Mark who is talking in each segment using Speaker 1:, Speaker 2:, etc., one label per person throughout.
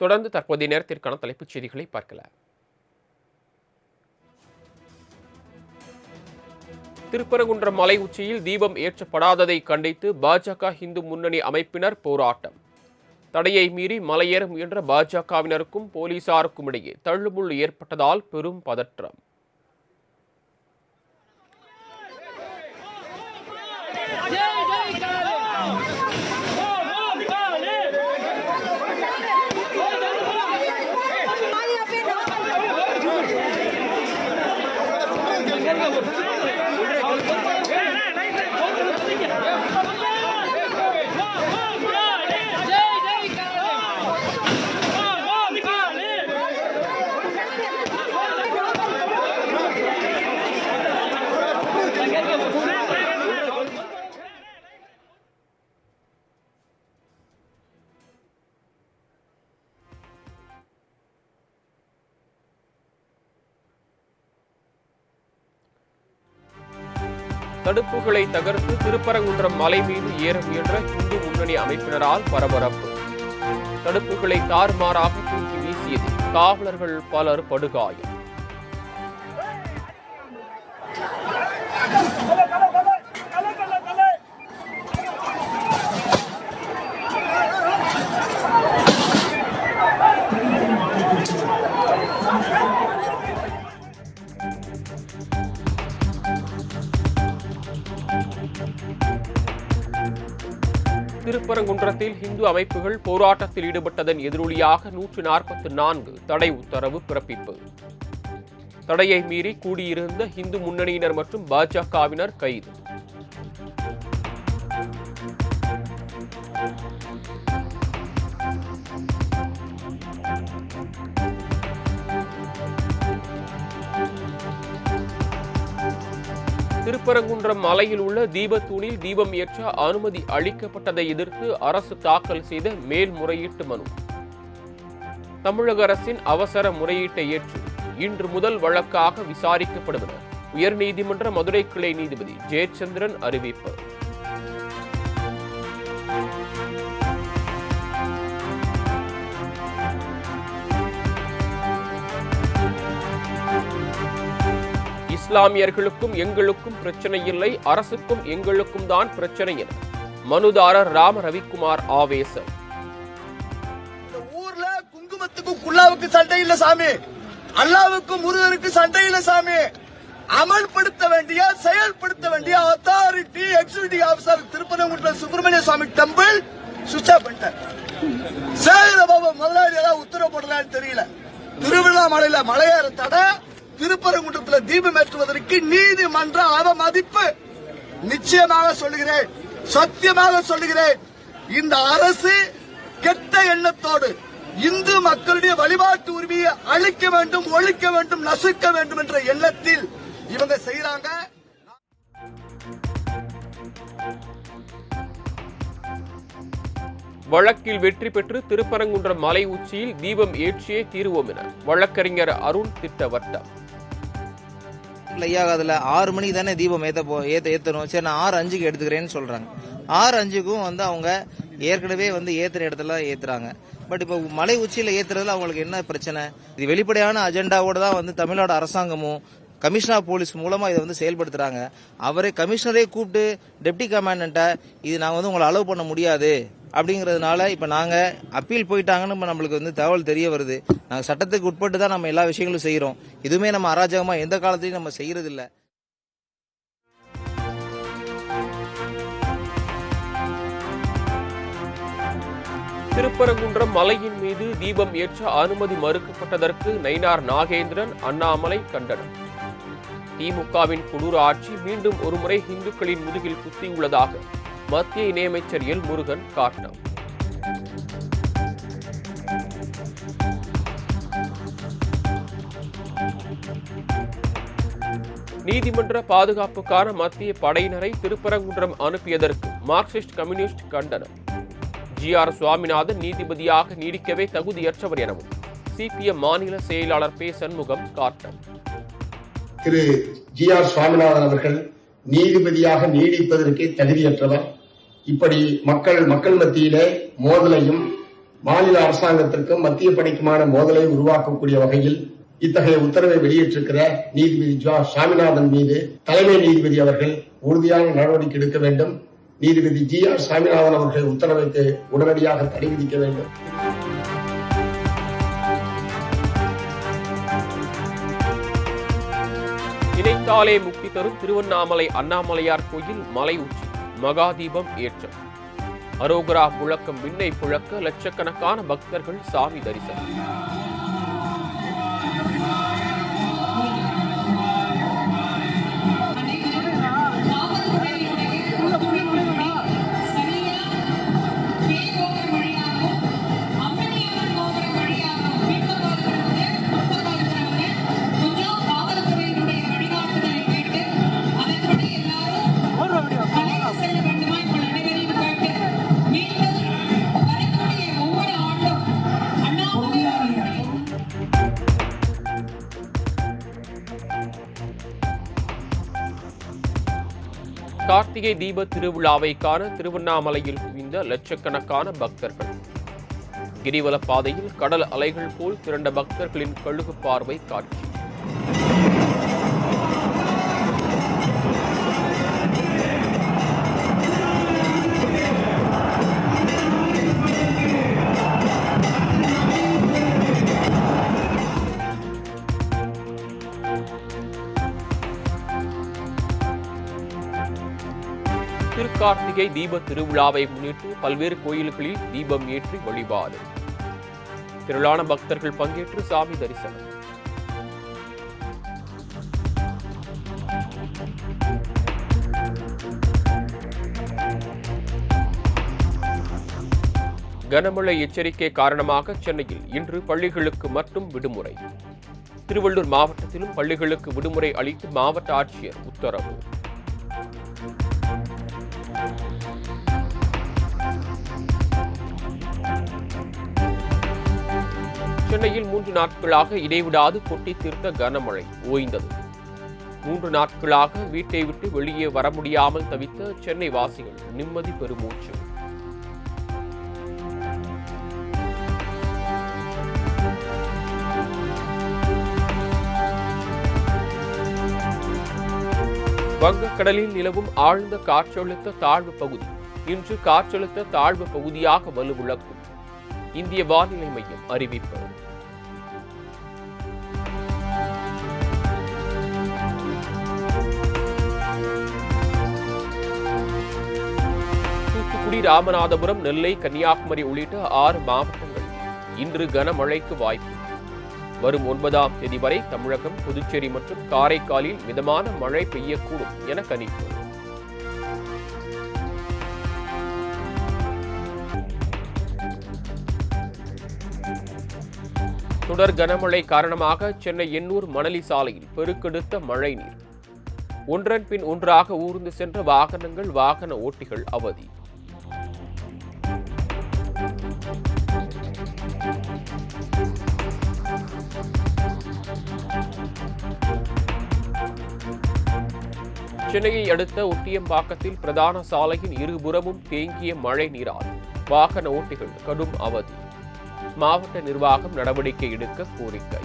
Speaker 1: தொடர்ந்து தற்போதைய நேரத்திற்கான தலைப்புச் செய்திகளை பார்க்கலாம். திருப்பரங்குன்றம் மலை உச்சியில் தீபம் ஏற்றப்படாததை கண்டித்து பாஜக இந்து முன்னணி அமைப்பினர் போராட்டம். தடையை மீறி மலையேற முயன்ற பாஜகவினருக்கும் போலீசாருக்கும் இடையே தள்ளுமுள்ளு ஏற்பட்டதால் பெரும் பதற்றம். தடுப்புகளை தகர்த்து திருப்பரங்குன்றம் மலை மீது ஏற முயன்ற இந்து முன்னணி அமைப்பினரால் பரபரப்பு. தடுப்புகளை தாறுமாறாக தூக்கி வீசியதில் காவலர்கள் பலர் படுகாயம். திருப்பரங்குன்றத்தில் இந்து அமைப்புகள் போராட்டத்தில் ஈடுபட்டதன் எதிரொலியாக 144 தடை உத்தரவு பிறப்பிப்பு. தடையை மீறி கூடியிருந்த இந்து முன்னணியினர் மற்றும் பாஜகவினர் கைது. திருப்பரங்குன்றம் மலையில் உள்ள தீபத்தூணில் தீபம் ஏற்ற அனுமதி அளிக்கப்பட்டதை எதிர்த்து அரசு தாக்கல் செய்த மேல்முறையீட்டு மனு. தமிழக அரசின் அவசர முறையீட்டை ஏற்று இன்று முதல் வழக்காக விசாரிக்கப்படும் என உயர்நீதிமன்ற மதுரை கிளை நீதிபதி ஜெயச்சந்திரன் அறிவிப்பு. இஸ்லாமியர்களுக்கும் எங்களுக்கும் பிரச்சனை இல்லை, அரசுக்கும் எங்களுக்கும் தான் பிரச்சனை என மனுதாரர் ராம ரவிக்குமார் ஆவேசம்.
Speaker 2: ஊர்ல குங்குமத்துக்கும் குல்லாவுக்கு சண்டை இல்ல சாமி, அல்லாவுக்கும் முருகருக்கு சண்டை இல்ல சாமி. அமல்படுத்த வேண்டிய செயல்படுத்த வேண்டிய authority executive officer Thiruparankundram Subramaniya Swamy temple சுவிட்ச் ஆஃப் பண்ணிட்டார். சேகரபாபு முதலாளி ஏதாவது உத்தரவு போடலான்னு தெரியல. திருவண்ணாமலையில மலையேற தடை, திருப்பரங்குன்றத்தில் தீபம் ஏற்றுவதற்கு நீதிமன்ற அவமதிப்பு. நிச்சயமாக சொல்லுகிறேன், சத்தியமாக சொல்லுகிறேன், இந்த அரசு கெட்ட எண்ணத்தோடு இந்து மக்களுடைய வழிபாட்டு உரிமையை அழிக்க வேண்டும், ஒழிக்க வேண்டும், நசுக்க வேண்டும் என்ற எண்ணத்தில் இவங்க செய்யறாங்க.
Speaker 1: வழக்கில் வெற்றி பெற்று திருப்பரங்குன்றம் மலை உச்சியில் தீபம் ஏற்றியே தீருவோம் என வழக்கறிஞர் அருண் திட்டவட்டம்.
Speaker 3: ஐயா அதுல 6 மணிக்கு தானே தீபம் ஏத்தணும், சரி நான் 6:05க்கு எடுத்துக்கிறேன்னு சொல்றாங்க. 6:05க்கும் அவங்க ஏற்கனவே ஏத்துற இடத்துல ஏத்துறாங்க. பட் இப்ப மலை உச்சியில ஏத்துறதுல அவங்களுக்கு என்ன பிரச்சனை? இது வெளிப்படையான அஜெண்டாவோட தான் தமிழ்நாடு அரசாங்கமும் கமிஷனர் போலீஸ் மூலமா இதை செயல்படுத்துறாங்க. அவரே கமிஷனரே கூப்பிட்டு டெப்டி கமாண்டன்ட்ட இது நாங்க உங்களை அலோவ் பண்ண முடியாது அப்படிங்கறதுனால இப்ப நாங்க அப்பீல் போயிட்டாங்கன்னு நம்மளுக்கு தகவல் தெரிய வருது. நாங்க சட்டத்துக்கு உட்பட்டு தான் நம்ம எல்லா விஷயங்களும் செய்யறோம். இதுவுமே நம்ம அராஜகமா எந்த காலத்திலையும் நம்ம செய்யறது இல்ல.
Speaker 1: திருப்பரங்குன்றம் மலையின் மீது தீபம் ஏற்ற அனுமதி மறுக்கப்பட்டதற்கு நயினார் நாகேந்திரன், அண்ணாமலை கண்டனம். திமுகவின் கொடூர ஆட்சி மீண்டும் ஒருமுறை இந்துக்களின் முதுகில் குத்தியுள்ளதாக மத்திய இணையமைச்சர் எல் முருகன் காட்டம். நீதிமன்ற பாதுகாப்புக்கான மத்திய படையினரை திருப்பரங்குன்றம் அனுப்பியதற்கு மார்க்சிஸ்ட் கம்யூனிஸ்ட் கண்டனம். ஜி.ஆர். சுவாமிநாதன் நீதிபதியாக நீடிக்கவே தகுதியற்றவர் எனவும் சிபிஎம் மாநில செயலாளர் பே. சண்முகம் காட்டம்.
Speaker 4: திரு ஜி.ஆர். சுவாமிநாதன் அவர்கள் நீதிபதியாக நீடிப்பதற்கே தகுதியற்றவர். இப்படி மக்கள் மத்தியிலே மோதலையும் மாநில அரசாங்கத்திற்கும் மத்திய பணிக்குமான மோதலை உருவாக்கக்கூடிய வகையில் இத்தகைய உத்தரவை வெளியிட்டிருக்கிற நீதிபதி சாமிநாதன் மீது தலைமை நீதிபதி அவர்கள் உறுதியான நடவடிக்கை எடுக்க வேண்டும். நீதிபதி ஜி.ஆர். சாமிநாதன் அவர்கள் உத்தரவுக்கு உடனடியாக தடை விதிக்க வேண்டும்.
Speaker 1: நினைத்தாலே முக்தி தரும் திருவண்ணாமலை அண்ணாமலையார் கோயில் மலை உச்சி மகாதீபம் ஏற்றம். அரோகரா முழக்கம் விண்ணை புழக்க லட்சக்கணக்கான பக்தர்கள் சாமி தரிசனம். கார்த்திகை தீப திருவிழாவை காண திருவண்ணாமலையில் குவிந்த லட்சக்கணக்கான பக்தர்கள். கிரிவல பாதையில் கடல் அலைகள் போல் திரண்ட பக்தர்களின் கழுகு பார்வை காட்சி. திருக்கார்த்திகை தீப திருவிழாவை முன்னிட்டு பல்வேறு கோயில்களில் தீபம் ஏற்றி வழிபாடு. திரளான பக்தர்கள் பங்கேற்று சாமி தரிசனம். கனமழை எச்சரிக்கை காரணமாக சென்னையில் இன்று பள்ளிகளுக்கு மட்டும் விடுமுறை. திருவள்ளூர் மாவட்டத்திலும் பள்ளிகளுக்கு விடுமுறை அளித்து மாவட்ட ஆட்சியர் உத்தரவு. சென்னையில் 3 நாட்களாக இடைவிடாது கொட்டி தீர்த்த கனமழை ஓய்ந்தது. 3 நாட்களாக வீட்டை விட்டு வெளியே வர முடியாமல் தவித்த சென்னை வாசிகள் நிம்மதி பெருமூச்சு. வங்கக்கடலில் நிலவும் ஆழ்ந்த காற்றழுத்த தாழ்வு பகுதி இன்று காற்றழுத்த தாழ்வு பகுதியாக வலுவிழக்கும். இந்திய வானிலை மையம் அறிவிப்பு. தூத்துக்குடி, ராமநாதபுரம், நெல்லை, கன்னியாகுமரி உள்ளிட்ட 6 மாவட்டங்களில் இன்று கனமழைக்கு வாய்ப்பு. வரும் 9ஆம் தேதி வரை தமிழகம், புதுச்சேரி மற்றும் காரைக்காலில் மிதமான மழை பெய்யக்கூடும் என கணிப்பு. தொடர் கனமழை காரணமாக சென்னை எண்ணூர் மணலி சாலையில் பெருக்கெடுத்த மழை நீர். ஒன்றன் பின் ஒன்றாக ஊர்ந்து சென்ற வாகனங்கள், வாகன ஓட்டிகள் அவதி. சென்னையை அடுத்த ஒட்டியம்பாக்கத்தில் பிரதான சாலையின் இருபுறமும் தேங்கிய மழை நீரால் வாகன ஓட்டிகள் கடும் அவதி. மாவட்ட நிர்வாகம் நடவடிக்கை எடுக்க கோரிக்கை.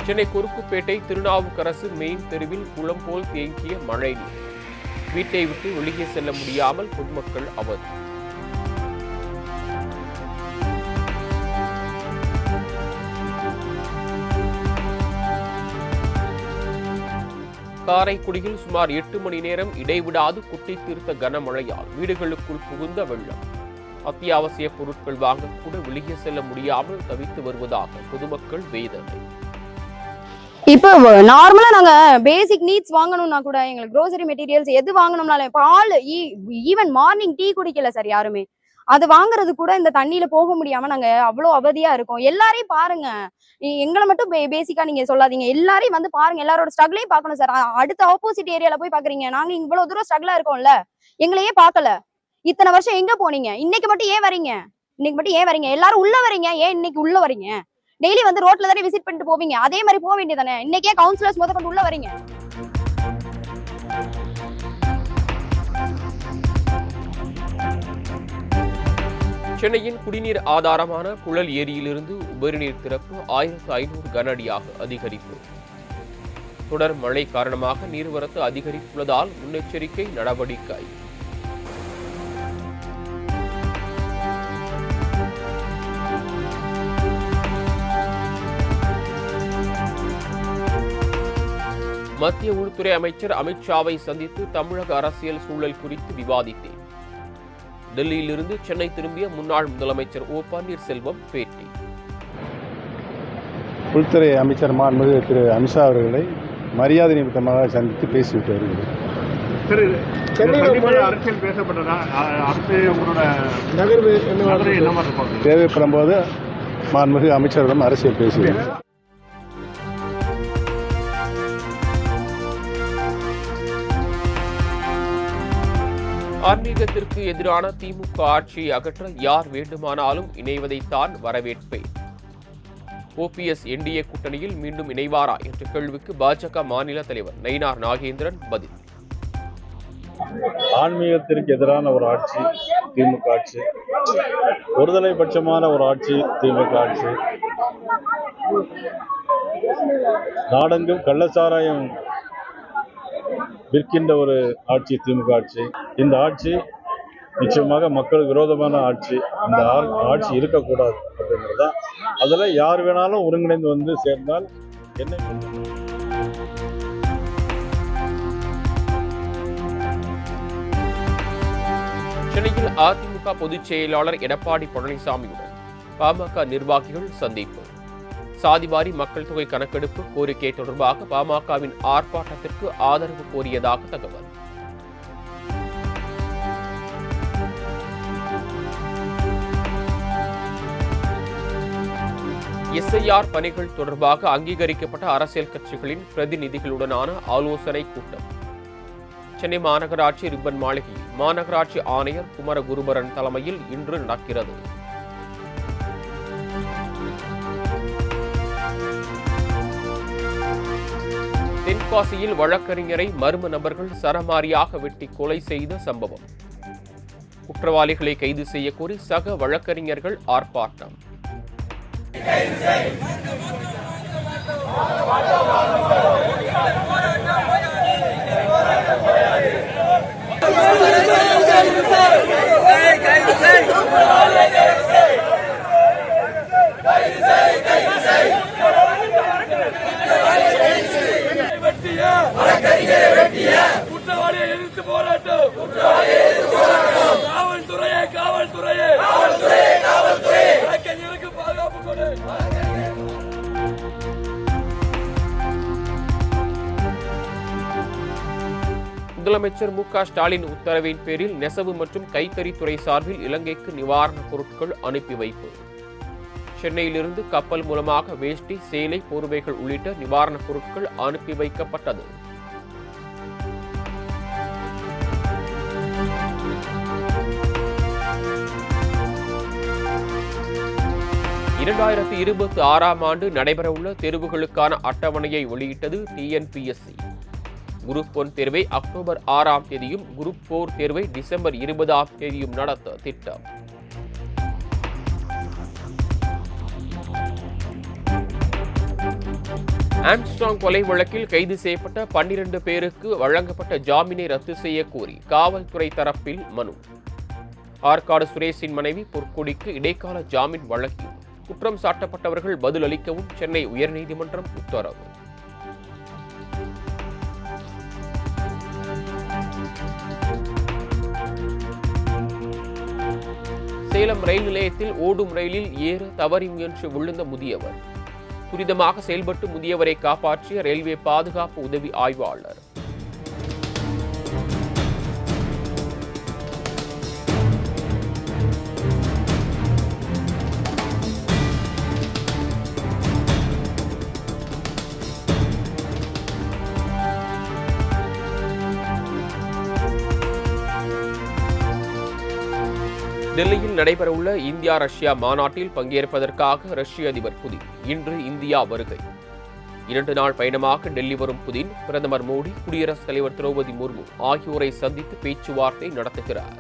Speaker 1: சென்னை குறுக்குப்பேட்டை திருநாவுக்கரசு மெயின் தெருவில் குளம் போல் தேங்கிய மழை நீர். வீட்டை விட்டு வெளியே செல்ல முடியாமல் பொதுமக்கள் அவதி. காரைக்குடியில் சுமார் 8 மணி நேரம் இடைவிடாது குட்டி தீர்த்த கனமழையால் வீடுகளுக்குள் புகுந்த வெள்ளம். அத்தியாவசிய பொருட்கள் வாங்க கூட வெளியே செல்ல முடியாமல் தவித்து வருவதாக பொதுமக்கள் வேதனை.
Speaker 5: இப்போ நார்மலா நாங்க பேசிக் நீட்ஸ் வாங்கணும்னா கூட எங்களுக்கு க்ரோசரி மெட்டீரியல்ஸ் எது வாங்கணும்னாலும் பால், ஈவன் மார்னிங் டீ குடிக்கல சார் யாருமே. அது வாங்குறது கூட இந்த தண்ணியில போக முடியாம நாங்க அவ்வளவு அவதியா இருக்கோம். எல்லாரையும் பாருங்க, எங்களை மட்டும் பேசிக்கா நீங்க சொல்லாதீங்க, எல்லாரையும் வந்து பாருங்க, எல்லாரோட ஸ்ட்ரகிளையும் பார்க்கணும் சார். அடுத்த ஆப்போசிட் ஏரியால போய் பாக்குறீங்க, நாங்க இவ்வளவு தூரம் ஸ்ட்ரகிளா இருக்கோம்ல, எங்களையே பார்க்கல. இத்தனை வருஷம் எங்க போனீங்க? இன்னைக்கு மட்டும் ஏன் வரீங்க? இன்னைக்கு மட்டும் ஏன் வரீங்க? எல்லாரும் உள்ள வரீங்க, ஏன் இன்னைக்கு உள்ள வரீங்க? டெய்லி வந்து ரோட்ல தானே விசிட் பண்ணிட்டு போவீங்க, அதே மாதிரி போக வேண்டியதானே. இன்னைக்கே கவுன்சிலர்ஸ் முத கொண்டு உள்ள வரீங்க.
Speaker 1: சென்னையின் குடிநீர் ஆதாரமான புழல் ஏரியிலிருந்து உபரிநீர் திறப்பு 1500 கன அடியாக அதிகரிப்பு. தொடர் மழை காரணமாக நீர்வரத்து அதிகரித்துள்ளதால் முன்னெச்சரிக்கை நடவடிக்கை. மத்திய உள்துறை அமைச்சர் அமித்ஷாவை சந்தித்து தமிழக அரசியல் சூழல் குறித்து விவாதித்தேன். டெல்லியிலிருந்து சென்னை திரும்பிய முன்னாள் முதலமைச்சர் ஓ பன்னீர்செல்வம் பேட்டி.
Speaker 6: உள்துறை அமைச்சர் மாண்புமிகு திரு அமித்ஷா அவர்களை மரியாதை நிமித்தமாக சந்தித்து பேசிவிட்டு வருகிறேன்.
Speaker 7: அரசியல் பேசப்பட்டதா? அடுத்து உங்களோட நகர்வு என்ன மாதிரி இருக்கும்?
Speaker 6: தேவைப்படும் போது மாண்புமிகு அமைச்சரிடம் அரசியல் பேசுகிறேன்.
Speaker 1: ஆன்மீகத்திற்கு எதிரான திமுக ஆட்சியை அகற்ற யார் வேண்டுமானாலும் இணைவதைத்தான் வரவேற்பேன். ஓபிஎஸ் என்டிஏ கூட்டணியில் மீண்டும் இணைவாரா என்ற கேள்விக்கு பாஜக மாநில தலைவர் நயினார் நாகேந்திரன் பதில்.
Speaker 8: ஆன்மீகத்திற்கு எதிரான ஒரு ஆட்சி திமுக ஆட்சி, ஒருதலை பட்சமான ஒரு ஆட்சி திமுக ஆட்சி, நாடெங்கும் கள்ளச்சாராயம் விற்கின்ற ஒரு ஆட்சி திமுக ஆட்சி. இந்த ஆட்சி நிச்சயமாக மக்கள் விரோதமான ஆட்சி. இந்த ஆட்சி இருக்கக்கூடாது அப்படிங்கிறதா. அதில் யார் வேணாலும் ஒருங்கிணைந்து வந்து சேர்ந்தால் என்ன.
Speaker 1: சென்னையில் அதிமுக பொதுச் செயலாளர் எடப்பாடி பழனிசாமியுடன் பாமக நிர்வாகிகள் சந்திப்பு. சாதிவாரி மக்கள் தொகை கணக்கெடுப்பு கோரிக்கை தொடர்பாக பாமகவின் ஆர்ப்பாட்டத்திற்கு ஆதரவு கோரியதாக தகவல். எஸ்ஐஆர் பணிகள் தொடர்பாக அங்கீகரிக்கப்பட்ட அரசியல் கட்சிகளின் பிரதிநிதிகளுடனான ஆலோசனை கூட்டம். சென்னை மாநகராட்சி ரிப்பன் மாளிகையில் மாநகராட்சி ஆணையர் குமரகுருபரன் தலைமையில் இன்று நடக்கிறது. தென்காசியில் வழக்கறிஞரை மர்ம நபர்கள் சரமாரியாக வெட்டி கொலை செய்த சம்பவம். குற்றவாளிகளை கைது செய்ய கோரி சக வழக்கறிஞர்கள் ஆர்ப்பாட்டம்.
Speaker 9: குற்றவாளியை எதிர்த்து போராட்டம். காவல்துறையே வழக்கறிஞருக்கு பாதுகாப்பு கொடு.
Speaker 1: முதலமைச்சர் மு.க. ஸ்டாலின் உத்தரவின் பேரில் நெசவு மற்றும் கைத்தறித்துறை சார்பில் இலங்கைக்கு நிவாரணப் பொருட்கள் அனுப்பி வைப்பு. சென்னையிலிருந்து கப்பல் மூலமாக வேஷ்டி, சேலை, போர்வைகள் உள்ளிட்ட நிவாரணப் பொருட்கள் அனுப்பி வைக்கப்பட்டது. இரண்டாயிரத்தி 26ஆம் ஆண்டு நடைபெறவுள்ள தேர்வுகளுக்கான அட்டவணையை வெளியிட்டது டிஎன்பிஎஸ்சி. குரூப் 1 தேர்வை அக்டோபர் 6ஆம் தேதியும், குரூப் 4 தேர்வை டிசம்பர் 20ஆம் தேதியும் நடத்த திட்டம். ஆம்ஸ்ட்ராங் கொலை வழக்கில் கைது செய்யப்பட்ட 12 பேருக்கு வழங்கப்பட்ட ஜாமீனை ரத்து செய்ய கோரி காவல்துறை தரப்பில் மனு. ஆற்காடு சுரேஷின் மனைவி பொற்கொடிக்கு இடைக்கால ஜாமீன் வழங்கி குற்றம் சாட்டப்பட்டவர்கள் பதிலளிக்கவும் சென்னை உயர்நீதிமன்றம் உத்தரவு. சேலம் ரயில் நிலையத்தில் ஓடும் ரயிலில் ஏற தவறி முயன்று விழுந்த முதியவர். துரிதமாக செயல்பட்டு முதியவரை காப்பாற்றிய ரயில்வே பாதுகாப்பு உதவி ஆய்வாளர். டெல்லியில் நடைபெறவுள்ள இந்தியா ரஷ்யா மாநாட்டில் பங்கேற்பதற்காக ரஷ்ய அதிபர் புதின் இன்று இந்தியா வருகை. 2 நாள் பயணமாக டெல்லி வரும் புதின் பிரதமர் மோடி, குடியரசுத் தலைவர் திரௌபதி முர்மு ஆகியோரை சந்தித்து பேச்சுவார்த்தை நடத்துகிறார்.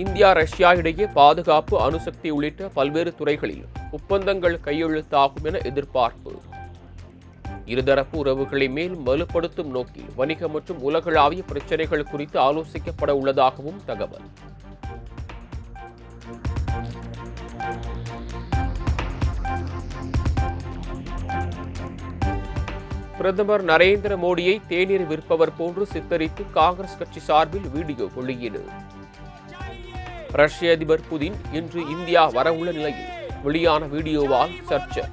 Speaker 1: இந்தியா ரஷ்யா இடையே பாதுகாப்பு, அணுசக்தி உள்ளிட்ட பல்வேறு துறைகளில் ஒப்பந்தங்கள் கையெழுத்தாகும் என எதிர்பார்ப்பு. இருதரப்பு உறவுகளை மேலும் வலுப்படுத்தும் நோக்கில் வணிக மற்றும் உலகளாவிய பிரச்சினைகள் குறித்து ஆலோசிக்கப்பட உள்ளதாகவும் தகவல். பிரதமர் நரேந்திர மோடியை தேநீர் விற்பவர் போன்று சித்தரித்து காங்கிரஸ் கட்சி சார்பில் வீடியோ வெளியீடு. ரஷ்ய அதிபர் புதின் இன்று இந்தியா வரவுள்ள நிலையில் வெளியான வீடியோவால் சர்ச்சை.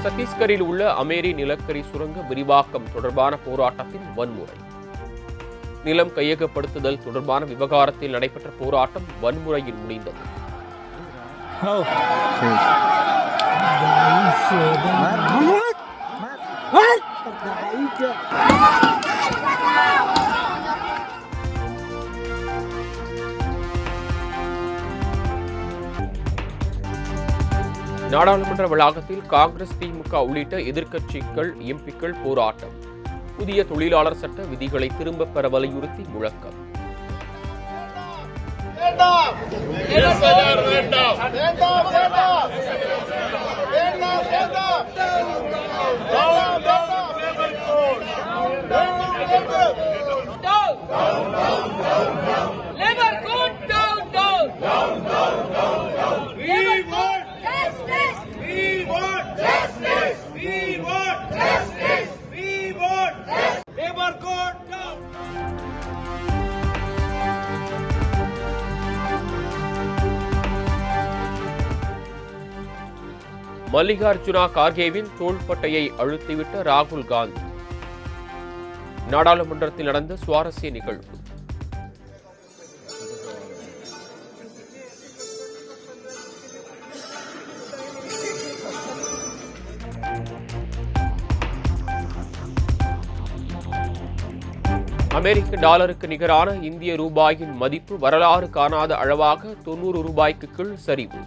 Speaker 1: சத்தீஸ்கரில் உள்ள அமேரி நிலக்கரி சுரங்க விரிவாக்கம் தொடர்பான போராட்டத்தின் வன்முறை. நிலம் கையகப்படுத்துதல் தொடர்பான விவகாரத்தில் நடைபெற்ற போராட்டம் வன்முறையில் முடிந்தது. நாடாளுமன்ற வளாகத்தில் காங்கிரஸ், திமுக உள்ளிட்ட எதிர்க்கட்சிகள், எம்பிக்கள் போராட்டம். புதிய தொழிலாளர் சட்ட விதிகளை திரும்பப் பெற வலியுறுத்தி முழக்கம். மல்லிகார்ஜுனா கார்கேவின் தோள்பட்டையை அழுத்திவிட்ட ராகுல் காந்தி. நாடாளுமன்றத்தில் நடந்த சுவாரஸ்ய நிகழ்வு. அமெரிக்க டாலருக்கு நிகரான இந்திய ரூபாயின் மதிப்பு வரலாறு காணாத அளவாக 90 ரூபாய்க்கு கீழ் சரிவு.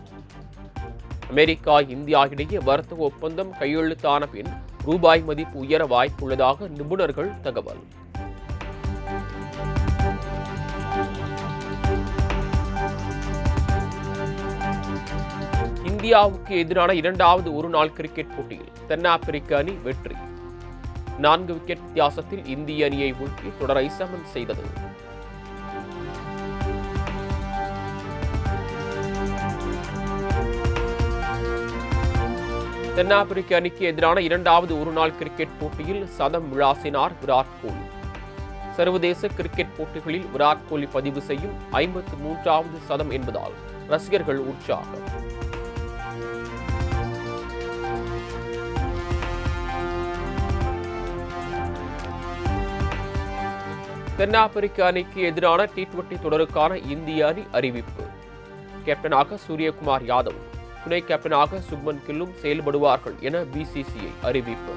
Speaker 1: அமெரிக்கா, இந்தியா இடையே வர்த்தக ஒப்பந்தம் கையெழுத்தான பின் ரூபாய் மதிப்பு உயர வாய்ப்புள்ளதாக நிபுணர்கள் தகவல். இந்தியாவுக்கு எதிரான 2வது ஒருநாள் கிரிக்கெட் போட்டியில் தென்னாப்பிரிக்க அணி வெற்றி. 4 விக்கெட் வித்தியாசத்தில் இந்திய அணியை வீழ்த்தி தொடரை சமன் செய்தது. தென்னாப்பிரிக்க அணிக்கு எதிரான 2வது ஒருநாள் கிரிக்கெட் போட்டியில் சதம் விளாசினார் விராட் கோலி. சர்வதேச கிரிக்கெட் போட்டிகளில் விராட் கோலி பதிவு செய்யும் 53வது சதம் என்பதால் ரசிகர்கள் உற்சாகம். தென்னாப்பிரிக்க அணிக்கு எதிரான T20 தொடருக்கான இந்திய அணி அறிவிப்பு. கேப்டனாக சூரியகுமார் யாதவ், துணை கேப்டனாக சுப்மன் கில்லும் செயல்படுவார்கள் என BCCI அறிவிப்பு.